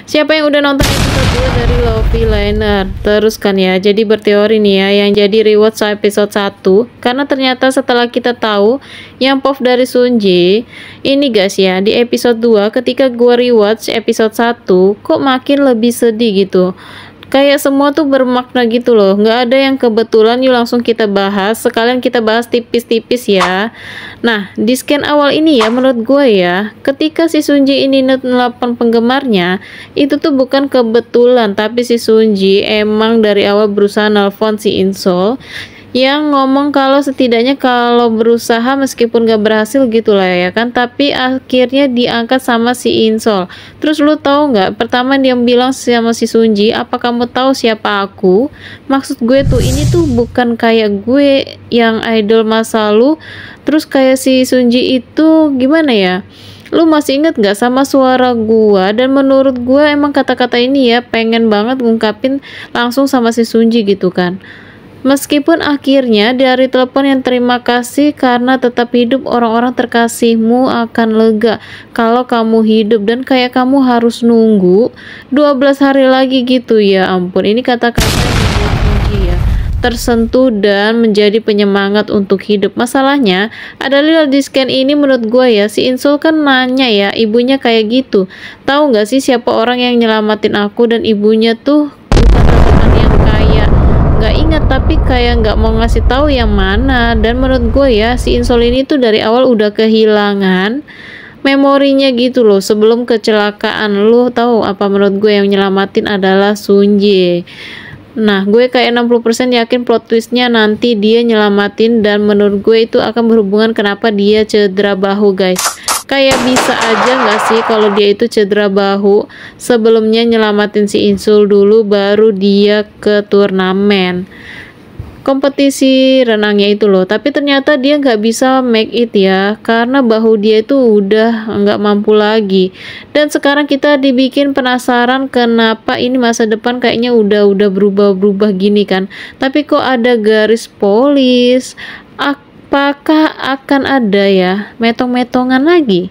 Siapa yang udah nonton episode 2 dari Lovely Liner? Terus kan ya, jadi berteori nih ya, yang jadi rewatch episode 1. Karena ternyata setelah kita tahu yang POV dari Sunji, ini guys ya, di episode 2 ketika gua rewatch episode 1, kok makin lebih sedih gitu. Kayak semua tuh bermakna gitu loh, nggak ada yang kebetulan. Yuk langsung kita bahas, sekalian kita bahas tipis-tipis ya. Nah, di scan awal ini ya, menurut gue ya, ketika si Sunji ini nelpon penggemarnya, itu tuh bukan kebetulan, tapi si Sunji emang dari awal berusaha nelpon si Insol, yang ngomong kalau setidaknya kalau berusaha meskipun gak berhasil gitulah ya kan, tapi akhirnya diangkat sama si Insol. Terus lu tahu nggak, pertama dia bilang sama si Sunji, apa kamu tahu siapa aku? Maksud gue tuh ini tuh bukan kayak gue yang idol masa lalu. Terus kayak si Sunji itu gimana ya, lu masih inget gak sama suara gua? Dan menurut gua emang kata-kata ini ya pengen banget ngungkapin langsung sama si Sunji gitu kan. Meskipun akhirnya dari telepon yang terima kasih karena tetap hidup, orang-orang terkasihmu akan lega kalau kamu hidup, dan kayak kamu harus nunggu 12 hari lagi gitu. Ya ampun, ini kata-kata yang membuat Sunji ya tersentuh dan menjadi penyemangat untuk hidup. Masalahnya adalah di scan ini menurut gue ya, si Insol kan nanya ya ibunya kayak gitu, tahu nggak sih siapa orang yang nyelamatin aku? Dan ibunya tuh bukan teman yang kaya, nggak ingat, tapi kayak nggak mau ngasih tahu yang mana. Dan menurut gue ya, si Insol ini tuh dari awal udah kehilangan memorinya gitu loh sebelum kecelakaan. Lu tahu apa, menurut gue yang nyelamatin adalah Sunji. Nah, gue kayak 60% yakin plot twistnya nanti dia nyelamatin, dan menurut gue itu akan berhubungan kenapa dia cedera bahu guys. Kayak bisa aja nggak sih kalau dia itu cedera bahu sebelumnya nyelamatin si Insul dulu, baru dia ke turnamen kompetisi renangnya itu loh. Tapi ternyata dia nggak bisa make it ya, karena bahu dia itu udah nggak mampu lagi. Dan sekarang kita dibikin penasaran kenapa ini masa depan kayaknya udah berubah-berubah gini kan. Tapi kok ada garis polis? Apakah akan ada ya metong-metongan lagi?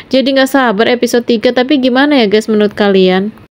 Jadi nggak sabar episode 3, tapi gimana ya guys menurut kalian?